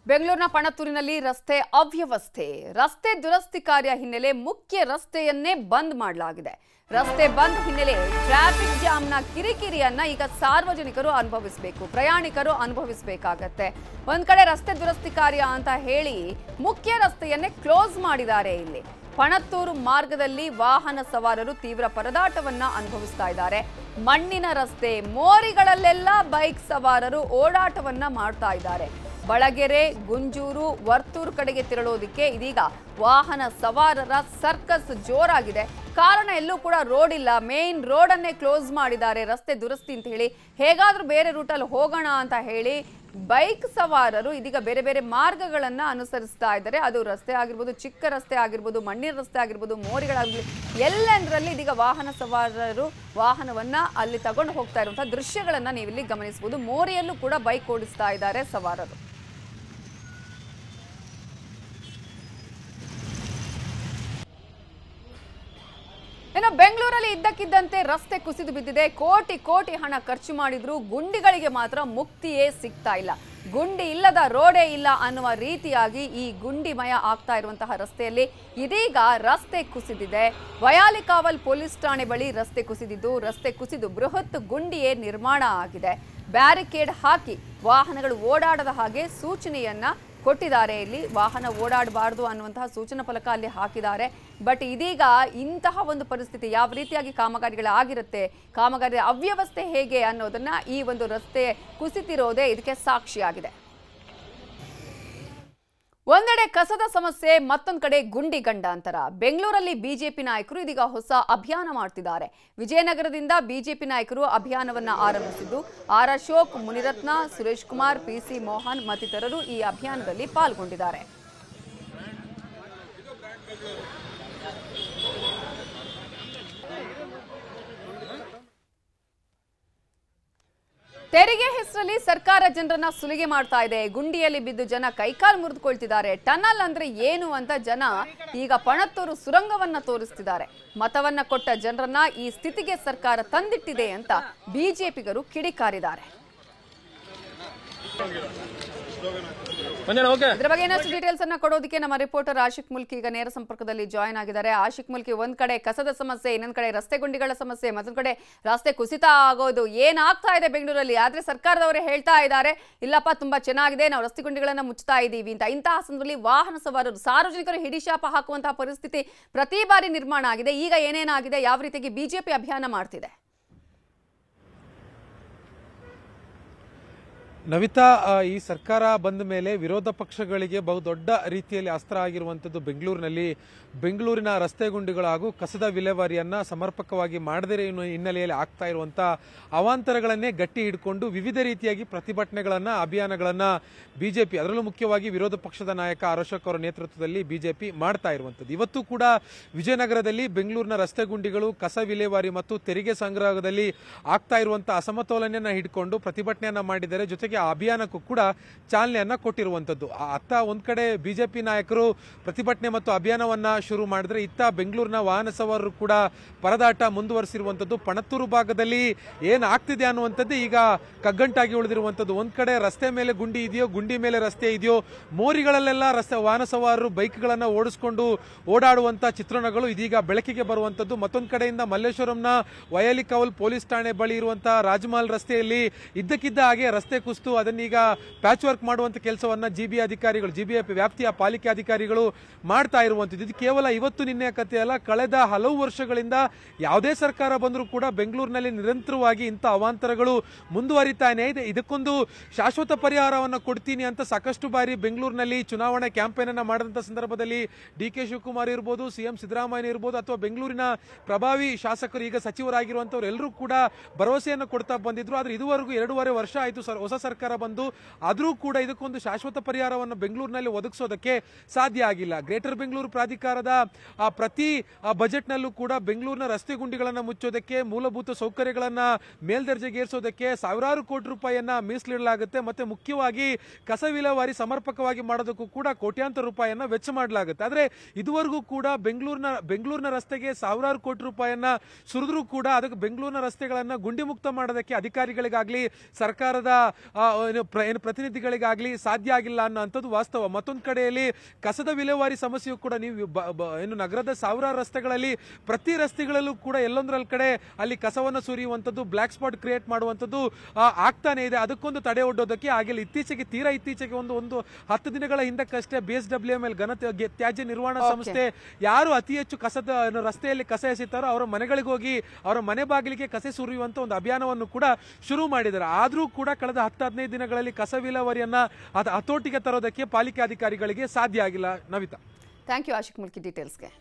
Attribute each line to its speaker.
Speaker 1: ಬೆಂಗಳೂರಿನ ಪಣತ್ತೂರಿನಲ್ಲಿ ರಸ್ತೆ ಅವ್ಯವಸ್ಥೆ. ರಸ್ತೆ ದುರಸ್ತಿ ಕಾರ್ಯ ಹಿನ್ನೆಲೆ ಮುಖ್ಯ ರಸ್ತೆಯನ್ನೇ ಬಂದ್ ಮಾಡಲಾಗಿದೆ. ರಸ್ತೆ ಬಂದ್ ಹಿನ್ನೆಲೆ ಟ್ರಾಫಿಕ್ ಜಾಮ್ನ ಕಿರಿಕಿರಿಯನ್ನ ಈಗ ಸಾರ್ವಜನಿಕರು ಅನುಭವಿಸಬೇಕು, ಪ್ರಯಾಣಿಕರು ಅನುಭವಿಸಬೇಕಾಗತ್ತೆ. ಒಂದ್ ಕಡೆ ರಸ್ತೆ ದುರಸ್ತಿ ಕಾರ್ಯ ಅಂತ ಹೇಳಿ ಮುಖ್ಯ ರಸ್ತೆಯನ್ನೇ ಕ್ಲೋಸ್ ಮಾಡಿದ್ದಾರೆ. ಇಲ್ಲಿ ಪಣತ್ತೂರು ಮಾರ್ಗದಲ್ಲಿ ವಾಹನ ಸವಾರರು ತೀವ್ರ ಪರದಾಟವನ್ನ ಅನುಭವಿಸ್ತಾ ಇದ್ದಾರೆ. ಮಣ್ಣಿನ ರಸ್ತೆ, ಮೋರಿಗಳಲ್ಲೆಲ್ಲ ಬೈಕ್ ಸವಾರರು ಓಡಾಟವನ್ನ ಮಾಡ್ತಾ ಇದ್ದಾರೆ. ಬಳಗೆರೆ, ಗುಂಜೂರು, ವರ್ತೂರು ಕಡೆಗೆ ತೆರಳೋದಕ್ಕೆ ಇದೀಗ ವಾಹನ ಸವಾರರ ಸರ್ಕಸ್ ಜೋರಾಗಿದೆ. ಕಾರಣ ಎಲ್ಲೂ ಕೂಡ ರೋಡ್ ಇಲ್ಲ, ಮೇನ್ ರೋಡ್ ಅನ್ನೇ ಕ್ಲೋಸ್ ಮಾಡಿದ್ದಾರೆ. ರಸ್ತೆ ದುರಸ್ತಿ ಅಂತ ಹೇಳಿ ಹೇಗಾದ್ರೂ ಬೇರೆ ರೂಟಲ್ಲಿ ಹೋಗೋಣ ಅಂತ ಹೇಳಿ ಬೈಕ್ ಸವಾರರು ಇದೀಗ ಬೇರೆ ಬೇರೆ ಮಾರ್ಗಗಳನ್ನ ಅನುಸರಿಸ್ತಾ ಇದ್ದಾರೆ. ಅದು ರಸ್ತೆ ಆಗಿರ್ಬೋದು, ಚಿಕ್ಕ ರಸ್ತೆ ಆಗಿರ್ಬೋದು, ಮಣ್ಣಿನ ರಸ್ತೆ ಆಗಿರ್ಬೋದು, ಮೋರಿಗಳಾಗಿರ್ಬೋದು, ಎಲ್ಲೆಂದರಲ್ಲಿ ಇದೀಗ ವಾಹನ ಸವಾರರು ವಾಹನವನ್ನ ಅಲ್ಲಿ ತಗೊಂಡು ಹೋಗ್ತಾ ಇರುವಂತಹ ದೃಶ್ಯಗಳನ್ನ ನೀವಿಲ್ಲಿ ಗಮನಿಸಬಹುದು. ಮೋರಿಯಲ್ಲೂ ಕೂಡ ಬೈಕ್ ಓಡಿಸ್ತಾ ಇದ್ದಾರೆ ಸವಾರರು. ಇನ್ನು ಬೆಂಗಳೂರಲ್ಲಿ ಇದ್ದಕ್ಕಿದ್ದಂತೆ ರಸ್ತೆ ಕುಸಿದು ಬಿದ್ದಿದೆ. ಕೋಟಿ ಕೋಟಿ ಹಣ ಖರ್ಚು ಮಾಡಿದ್ರು ಗುಂಡಿಗಳಿಗೆ ಮಾತ್ರ ಮುಕ್ತಿಯೇ ಸಿಗ್ತಾ ಇಲ್ಲ. ಗುಂಡಿ ಇಲ್ಲದ ರೋಡೇ ಇಲ್ಲ ಅನ್ನುವ ರೀತಿಯಾಗಿ ಈ ಗುಂಡಿಮಯ ಆಗ್ತಾ ಇರುವಂತಹ ರಸ್ತೆಯಲ್ಲಿ ಇದೀಗ ರಸ್ತೆ ಕುಸಿದಿದೆ. ವಯಾಲಿಕಾವಲ್ ಪೊಲೀಸ್ ಠಾಣೆ ಬಳಿ ರಸ್ತೆ ಕುಸಿದಿದ್ದು, ರಸ್ತೆ ಕುಸಿದು ಬೃಹತ್ ಗುಂಡಿಯೇ ನಿರ್ಮಾಣ ಆಗಿದೆ. ಬ್ಯಾರಿಕೇಡ್ ಹಾಕಿ ವಾಹನಗಳು ಓಡಾಡದ ಹಾಗೆ ಸೂಚನೆಯನ್ನ ಕೊಟ್ಟಿದ್ದಾರೆ. ಇಲ್ಲಿ ವಾಹನ ಓಡಾಡಬಾರ್ದು ಅನ್ನುವಂತಹ ಸೂಚನಾ ಫಲಕ ಅಲ್ಲಿ ಹಾಕಿದ್ದಾರೆ. ಬಟ್ ಇದೀಗ ಇಂತಹ ಒಂದು ಪರಿಸ್ಥಿತಿ ಯಾವ ರೀತಿಯಾಗಿ ಕಾಮಗಾರಿಗಳಾಗಿರುತ್ತೆ, ಕಾಮಗಾರಿ ಅವ್ಯವಸ್ಥೆ ಹೇಗೆ ಅನ್ನೋದನ್ನ ಈ ಒಂದು ರಸ್ತೆ ಕುಸಿತಿರೋದೇ ಇದಕ್ಕೆ ಸಾಕ್ಷಿಯಾಗಿದೆ. ಒಂದೆಡೆ ಕಸದ ಸಮಸ್ಯೆ, ಮತ್ತೊಂದು ಕಡೆ ಗುಂಡಿ ಗಂಡಾಂತರ. ಬೆಂಗಳೂರಲ್ಲಿ ಬಿಜೆಪಿ ನಾಯಕರು ಇದೀಗ ಹೊಸ ಅಭಿಯಾನ ಮಾಡ್ತಿದ್ದಾರೆ. ವಿಜಯನಗರದಿಂದ ಬಿಜೆಪಿ ನಾಯಕರು ಅಭಿಯಾನವನ್ನ ಆರಂಭಿಸಿದ್ದು, ಆರ್ ಅಶೋಕ್, ಮುನಿರತ್ನ, ಸುರೇಶ್ ಕುಮಾರ್, ಪಿಸಿ ಮೋಹನ್ ಮತ್ತಿತರರು ಈ ಅಭಿಯಾನದಲ್ಲಿ ಪಾಲ್ಗೊಂಡಿದ್ದಾರೆ. ತೆರಿಗೆ ಹೆಸರಲ್ಲಿ ಸರ್ಕಾರ ಜನರನ್ನ ಸುಲಿಗೆ ಮಾಡ್ತಾ ಇದೆ. ಗುಂಡಿಯಲ್ಲಿ ಬಿದ್ದು ಜನ ಕೈಕಾಲು ಮುರಿದುಕೊಳ್ತಿದ್ದಾರೆ. ಟನಲ್ ಅಂದ್ರೆ ಏನು ಅಂತ ಜನ ಈಗ ಪಣತ್ತೂರು ಸುರಂಗವನ್ನ ತೋರಿಸ್ತಿದ್ದಾರೆ. ಮತವನ್ನ ಕೊಟ್ಟ ಜನರನ್ನ ಈ ಸ್ಥಿತಿಗೆ ಸರ್ಕಾರ ತಂದಿಟ್ಟಿದೆ ಅಂತ ಬಿಜೆಪಿಗರು ಕಿಡಿಕಾರಿದ್ದಾರೆ. ಇದರ ಬಗ್ಗೆ ಇನ್ನಷ್ಟು ಡೀಟೇಲ್ಸ್ ಅನ್ನ ಕೊಡೋದಕ್ಕೆ ನಮ್ಮ ರಿಪೋರ್ಟರ್ ಆಶಿಕ್ ಮುಲ್ಕಿ ಈಗ ನೇರ ಸಂಪರ್ಕದಲ್ಲಿ ಜಾಯ್ನ್ ಆಗಿದ್ದಾರೆ. ಆಶಿಕ್ ಮುಲ್ಕಿ, ಒಂದ್ ಕಡೆ ಕಸದ ಸಮಸ್ಯೆ, ಇನ್ನೊಂದ್ ಕಡೆ ರಸ್ತೆ ಗುಂಡಿಗಳ ಸಮಸ್ಯೆ, ಮತ್ತೊಂದ್ ಕಡೆ ರಸ್ತೆ ಕುಸಿತ ಆಗೋದು ಏನಾಗ್ತಾ ಇದೆ ಬೆಂಗಳೂರಲ್ಲಿ. ಆದ್ರೆ ಸರ್ಕಾರದವರೇ ಹೇಳ್ತಾ ಇದ್ದಾರೆ, ಇಲ್ಲಪ್ಪ ತುಂಬಾ ಚೆನ್ನಾಗಿದೆ, ನಾವು ರಸ್ತೆ ಗುಂಡಿಗಳನ್ನ ಮುಚ್ತಾ ಇದೀವಿ ಅಂತ. ಇಂತಹ ಸಂದರ್ಭದಲ್ಲಿ ವಾಹನ ಸವಾರರು, ಸಾರ್ವಜನಿಕರು ಹಿಡಿಶಾಪ ಹಾಕುವಂತಹ ಪರಿಸ್ಥಿತಿ ಪ್ರತಿ ಬಾರಿ ನಿರ್ಮಾಣ ಆಗಿದೆ. ಈಗ ಏನೇನಾಗಿದೆ, ಯಾವ ರೀತಿಯಾಗಿ ಬಿಜೆಪಿ ಅಭಿಯಾನ ಮಾಡ್ತಿದೆ?
Speaker 2: ನವಿತಾ, ಈ ಸರ್ಕಾರ ಬಂದ ಮೇಲೆ ವಿರೋಧ ಪಕ್ಷಗಳಿಗೆ ಬಹುದೊಡ್ಡ ರೀತಿಯಲ್ಲಿ ಅಸ್ತ್ರ ಆಗಿರುವಂಥದ್ದು ಬೆಂಗಳೂರಿನ ರಸ್ತೆ ಗುಂಡಿಗಳು ಹಾಗೂ ಕಸದ ವಿಲೇವಾರಿಯನ್ನ ಸಮರ್ಪಕವಾಗಿ ಮಾಡದೇ ಇರೋ ಹಿನ್ನೆಲೆಯಲ್ಲಿ ಆಗ್ತಾ ಇರುವಂತ ಅವಾಂತರಗಳನ್ನೇ ಗಟ್ಟಿ ಹಿಡ್ಕೊಂಡು ವಿವಿಧ ರೀತಿಯಾಗಿ ಪ್ರತಿಭಟನೆಗಳನ್ನ, ಅಭಿಯಾನಗಳನ್ನ ಬಿಜೆಪಿ, ಅದರಲ್ಲೂ ಮುಖ್ಯವಾಗಿ ವಿರೋಧ ಪಕ್ಷದ ನಾಯಕ ಆರ್ ಅಶೋಕ್ ಅವರ ನೇತೃತ್ವದಲ್ಲಿ ಬಿಜೆಪಿ ಮಾಡ್ತಾ ಇರುವಂತದ್ದು. ಇವತ್ತು ಕೂಡ ವಿಜಯನಗರದಲ್ಲಿ ಬೆಂಗಳೂರಿನ ರಸ್ತೆ ಗುಂಡಿಗಳು, ಕಸ ವಿಲೇವಾರಿ ಮತ್ತು ತೆರಿಗೆ ಸಂಗ್ರಹದಲ್ಲಿ ಆಗ್ತಾ ಇರುವಂತಹ ಅಸಮತೋಲನೆಯನ್ನ ಹಿಡ್ಕೊಂಡು ಪ್ರತಿಭಟನೆಯನ್ನ ಮಾಡಿದ್ದಾರೆ. ಜೊತೆಗೆ ಆ ಅಭಿಯಾನಕ್ಕೂ ಕೂಡ ಚಾಲನೆಯನ್ನ ಕೊಟ್ಟಿರುವಂತದ್ದು. ಅತ್ತ ಒಂದ್ ಕಡೆ ಬಿಜೆಪಿ ನಾಯಕರು ಪ್ರತಿಭಟನೆ ಮತ್ತು ಅಭಿಯಾನವನ್ನ ಶುರು ಮಾಡಿದ್ರೆ, ಇತ್ತ ಬೆಂಗಳೂರಿನ ವಾಹನ ಸವಾರರು ಕೂಡ ಪರದಾಟ ಮುಂದುವರಿಸಿರುವಂತದ್ದು. ಪಣತ್ತೂರು ಭಾಗದಲ್ಲಿ ಏನ್ ಆಗ್ತಿದೆ ಅನ್ನುವಂಥದ್ದು ಈಗ ಕಗ್ಗಂಟಾಗಿ ಉಳಿದಿರುವಂತದ್ದು. ಒಂದ್ ಕಡೆ ರಸ್ತೆ ಮೇಲೆ ಗುಂಡಿ ಇದೆಯೋ, ಗುಂಡಿ ಮೇಲೆ ರಸ್ತೆ ಇದೆಯೋ, ಮೋರಿಗಳಲ್ಲೆಲ್ಲ ರಸ್ತೆ ವಾಹನ ಸವಾರರು ಬೈಕ್ಗಳನ್ನ ಓಡಿಸಿಕೊಂಡು ಓಡಾಡುವಂತ ಚಿತ್ರಣಗಳು ಇದೀಗ ಬೆಳಕಿಗೆ ಬರುವಂತದ್ದು. ಮತ್ತೊಂದ್ ಕಡೆಯಿಂದ ಮಲ್ಲೇಶ್ವರಂನ ವಯಾಲಿಕಾವಲ್ ಪೊಲೀಸ್ ಠಾಣೆ ಬಳಿ ಇರುವಂತಹ ರಾಜಮಹಲ್ ರಸ್ತೆಯಲ್ಲಿ ಇದ್ದಕ್ಕಿದ್ದ ಹಾಗೆ ರಸ್ತೆ ಕುಸಿತು ಅದನ್ನೀಗ ಪ್ಯಾಚ್ ವರ್ಕ್ ಮಾಡುವಂತ ಕೆಲಸವನ್ನ ಜಿಬಿಎ ವ್ಯಾಪ್ತಿಯ ಪಾಲಿಕೆ ಅಧಿಕಾರಿಗಳು ಮಾಡ್ತಾ ಇರುವಂತದ್ದು. ಇದು ಕೇವಲ ಇವತ್ತು ನಿನ್ನೆ ಕಥೆ ಅಲ್ಲ. ಕಳೆದ ಹಲವು ವರ್ಷಗಳಿಂದ ಯಾವುದೇ ಸರ್ಕಾರ ಬಂದರೂ ಕೂಡ ಬೆಂಗಳೂರಿನಲ್ಲಿ ನಿರಂತರವಾಗಿ ಇಂಥ ಅವಾಂತರಗಳು ಮುಂದುವರಿತಾನೆ ಇದೆ. ಇದಕ್ಕೊಂದು ಶಾಶ್ವತ ಪರಿಹಾರವನ್ನು ಕೊಡ್ತೀನಿ ಅಂತ ಸಾಕಷ್ಟು ಬಾರಿ ಬೆಂಗಳೂರಿನಲ್ಲಿ ಚುನಾವಣಾ ಕ್ಯಾಂಪೇನ್ ಅನ್ನ ಮಾಡಿದಂತ ಸಂದರ್ಭದಲ್ಲಿ ಡಿ.ಕೆ. ಶಿವಕುಮಾರ್ ಇರ್ಬೋದು, ಸಿಎಂ ಸಿದ್ದರಾಮಯ್ಯ ಇರ್ಬೋದು, ಅಥವಾ ಬೆಂಗಳೂರಿನ ಪ್ರಭಾವಿ ಶಾಸಕರು ಈಗ ಸಚಿವರಾಗಿರುವಂತವ್ರು ಎಲ್ಲರೂ ಕೂಡ ಭರವಸೆಯನ್ನು ಕೊಡ್ತಾ ಬಂದಿದ್ರು. ಆದ್ರೆ ಇದುವರೆಗೂ 2.5 ವರ್ಷ ಆಯಿತು ಹೊಸ ಸರ್ಕಾರ ಬಂದು, ಆದರೂ ಕೂಡ ಇದಕ್ಕೊಂದು ಶಾಶ್ವತ ಪರಿಹಾರವನ್ನು ಬೆಂಗಳೂರಿನಲ್ಲಿ ಒದಗಿಸೋದಕ್ಕೆ ಸಾಧ್ಯ ಆಗಿಲ್ಲ. ಗ್ರೇಟರ್ ಬೆಂಗಳೂರು ಪ್ರಾಧಿಕಾರದ ಪ್ರತಿ ಬಜೆಟ್ನಲ್ಲೂ ಕೂಡ ಬೆಂಗಳೂರಿನ ರಸ್ತೆ ಗುಂಡಿಗಳನ್ನು ಮುಚ್ಚೋದಕ್ಕೆ, ಮೂಲಭೂತ ಸೌಕರ್ಯಗಳನ್ನ ಮೇಲ್ದರ್ಜೆಗೇರಿಸೋದಕ್ಕೆ ಸಾವಿರಾರು ಕೋಟಿ ರೂಪಾಯಿಯನ್ನ ಮೀಸಲಿಡಲಾಗುತ್ತೆ. ಮತ್ತೆ ಮುಖ್ಯವಾಗಿ ಕಸ ವಿಲೇವಾರಿ ಸಮರ್ಪಕವಾಗಿ ಮಾಡೋದಕ್ಕೂ ಕೂಡ ಕೋಟ್ಯಾಂತರ ರೂಪಾಯಿಯನ್ನ ವೆಚ್ಚ ಮಾಡಲಾಗುತ್ತೆ. ಆದ್ರೆ ಇದುವರೆಗೂ ಕೂಡ ಬೆಂಗಳೂರಿನ ರಸ್ತೆಗೆ ಸಾವಿರಾರು ಕೋಟಿ ರೂಪಾಯಿಯನ್ನ ಸುರಿದ್ರೂ ಕೂಡ ಅದಕ್ಕೆ ಬೆಂಗಳೂರಿನ ರಸ್ತೆಗಳನ್ನ ಗುಂಡಿ ಮುಕ್ತ ಮಾಡೋದಕ್ಕೆ ಅಧಿಕಾರಿಗಳಿಗಾಗ್ಲಿ ಸರ್ಕಾರದ ಏನು ಪ್ರತಿನಿಧಿಗಳಿಗಾಗ್ಲಿ ಸಾಧ್ಯ ಆಗಿಲ್ಲ ಅನ್ನೋಂಥದ್ದು ವಾಸ್ತವ. ಮತ್ತೊಂದು ಕಡೆಯಲ್ಲಿ ಕಸದ ವಿಲೇವಾರಿ ಸಮಸ್ಯೆಯು ಕೂಡ ನೀವು ಏನು ನಗರದ ಸಾವಿರಾರು ರಸ್ತೆಗಳಲ್ಲಿ ಪ್ರತಿ ರಸ್ತೆಗಳಲ್ಲೂ ಕೂಡ ಎಲ್ಲೊಂದರಲ್ಲಿ ಕಡೆ ಅಲ್ಲಿ ಕಸವನ್ನು ಸುರಿಯುವಂಥದ್ದು, ಬ್ಲಾಕ್ ಸ್ಪಾಟ್ ಕ್ರಿಯೇಟ್ ಮಾಡುವಂಥದ್ದು ಆಗ್ತಾನೆ ಇದೆ. ಅದಕ್ಕೊಂದು ತಡೆ ಒಡ್ಡೋದಕ್ಕೆ ಆಗಿಲ್ಲ. ತೀರಾ ಇತ್ತೀಚೆಗೆ ಒಂದು 10 ದಿನಗಳ ಹಿಂದಕ್ಕಷ್ಟೇ BSWML ಘನ ತ್ಯಾಜ್ಯ ನಿರ್ವಹಣಾ ಸಂಸ್ಥೆ ಯಾರು ಅತಿ ಹೆಚ್ಚು ಕಸದ ರಸ್ತೆಯಲ್ಲಿ ಕಸ ಎಸೆತಾರೋ ಅವರ ಮನೆಗಳಿಗೆ ಹೋಗಿ ಅವರ ಮನೆ ಬಾಗಿಲಿಗೆ ಕಸ ಸುರಿಯುವಂತ ಒಂದು ಅಭಿಯಾನವನ್ನು ಕೂಡ ಶುರು ಮಾಡಿದ್ದಾರೆ. ಆದ್ರೂ ಕೂಡ ಕಳೆದ 10-15 ದಿನಗಳಲ್ಲಿ ಕಸ ವಿಲೇವಾರಿಯನ್ನ ಹತೋಟಿಗೆ ತರೋದಕ್ಕೆ ಪಾಲಿಕೆ ಅಧಿಕಾರಿಗಳಿಗೆ ಸಾಧ್ಯ ಆಗಿಲ್ಲ. Navitha,
Speaker 1: thank you Ashik Mulki ಡೀಟೇಲ್ಸ್ಗೆ.